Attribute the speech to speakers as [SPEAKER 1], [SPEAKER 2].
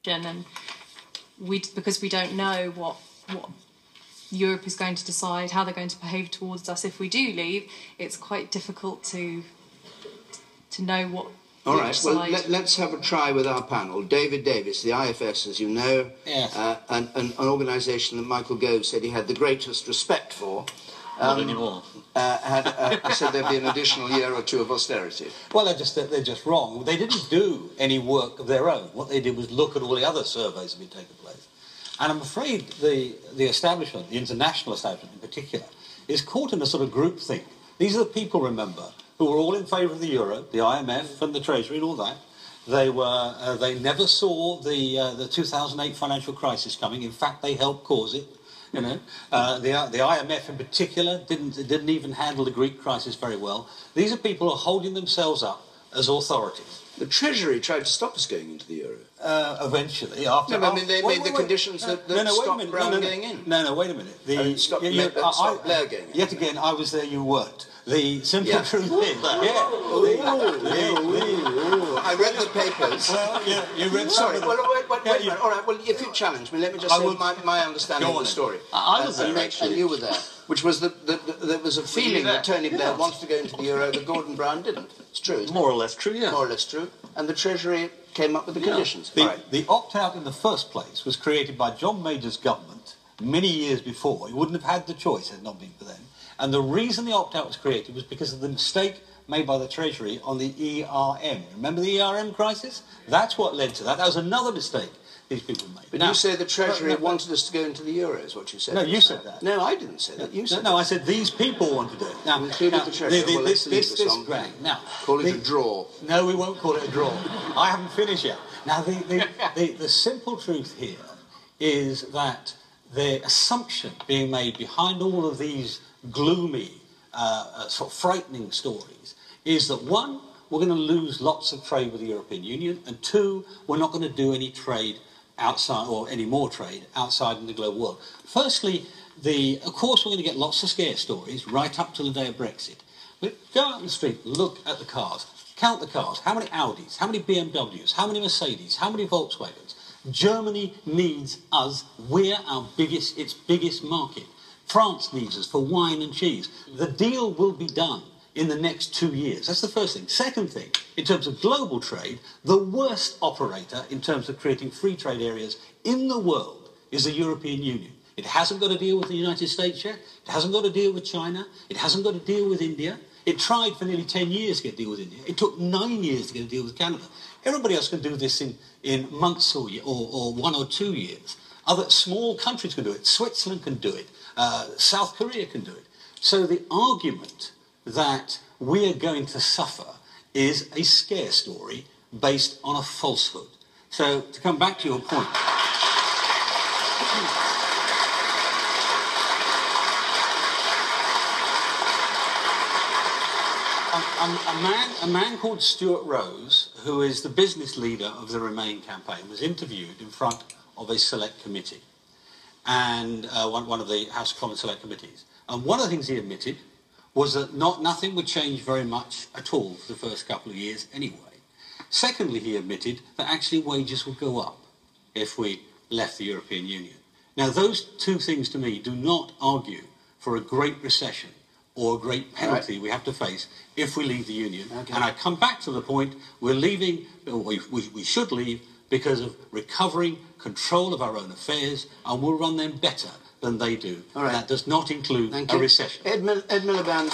[SPEAKER 1] and because we don't know what Europe is going to decide, how they're going to behave towards us if we do leave, it's quite difficult to know what.
[SPEAKER 2] All right, well, let's have a try with our panel. David Davis, the IFS, as you know,
[SPEAKER 3] yes.
[SPEAKER 2] an organisation that Michael Gove said he had the greatest respect for.
[SPEAKER 3] Not anymore.
[SPEAKER 2] Said there'd be an additional year or two of austerity.
[SPEAKER 3] Well, they're just wrong. They didn't do any work of their own. What they did was look at all the other surveys that had taken place. And I'm afraid the establishment, the international establishment in particular, is caught in a sort of groupthink. These are the people, remember, who were all in favour of the euro, the IMF and the Treasury and all that. They never saw the 2008 financial crisis coming. In fact, they helped cause it. You know, the IMF in particular didn't even handle the Greek crisis very well. These are people who are holding themselves up as authorities.
[SPEAKER 2] The Treasury tried to stop us going into the euro.
[SPEAKER 3] Eventually, after...
[SPEAKER 2] No, I mean, they made the conditions that stopped Brown going in.
[SPEAKER 3] No, wait a minute.
[SPEAKER 2] Stop Blair going in.
[SPEAKER 3] Yet again, I was there, you weren't. The simple truth is...
[SPEAKER 2] I read the papers.
[SPEAKER 3] Well, yeah, you read
[SPEAKER 2] Sorry,
[SPEAKER 3] some of them.
[SPEAKER 2] wait a minute. All right, well, if you challenge me, let me just say my understanding of the story.
[SPEAKER 4] I was there, actually.
[SPEAKER 2] And you were there. Which was that there was a feeling that Tony Blair wanted to go into the euro, that Gordon Brown didn't. It's true, isn't it?
[SPEAKER 4] More or less true, yeah.
[SPEAKER 2] More or less true. And the Treasury came up with the conditions.
[SPEAKER 3] The opt-out in the first place was created by John Major's government many years before. He wouldn't have had the choice had it not been for them. And the reason the opt-out was created was because of the mistake made by the Treasury on the ERM. Remember the ERM crisis? That's what led to that. That was another mistake these people made.
[SPEAKER 2] But now, you say the Treasury wanted us to go into the euro, is what you said.
[SPEAKER 3] No, you said that.
[SPEAKER 2] No, I didn't say that. You said
[SPEAKER 3] No, I said these people wanted it. Now,
[SPEAKER 2] included the Treasury.
[SPEAKER 3] This Greg. Now,
[SPEAKER 2] call it a draw.
[SPEAKER 3] No, we won't call it a draw. I haven't finished yet. Now, the simple truth here is that the assumption being made behind all of these gloomy, sort of frightening stories is that, one, we're going to lose lots of trade with the European Union, and two, we're not going to do any trade outside, or any more trade outside in the global world. Firstly, of course we're going to get lots of scare stories right up to the day of Brexit. But go out in the street, look at the cars, count the cars. How many Audis, how many BMWs, how many Mercedes, how many Volkswagens? Germany needs us. We're its biggest market. France needs us for wine and cheese. The deal will be done in the next 2 years. That's the first thing. Second thing, in terms of global trade, the worst operator in terms of creating free trade areas in the world is the European Union. It hasn't got to deal with the United States yet. It hasn't got to deal with China. It hasn't got to deal with India. It tried for nearly 10 years to get a deal with India. It took 9 years to get a deal with Canada. Everybody else can do this in months or 1 or 2 years. Other small countries can do it. Switzerland can do it. South Korea can do it. So the argument that we are going to suffer is a scare story based on a falsehood. So, to come back to your point... A man called Stuart Rose, who is the business leader of the Remain campaign, was interviewed in front of a select committee, and one of the House of Commons select committees. And one of the things he admitted was that nothing would change very much at all for the first couple of years anyway. Secondly, he admitted that actually wages would go up if we left the European Union. Now, those two things to me do not argue for a great recession or a great penalty we have to face if we leave the Union. Okay. And I come back to the point, we're leaving, we should leave because of recovering control of our own affairs, and we'll run them better than they do. All right. That does not include a recession.
[SPEAKER 2] Ed Miliband,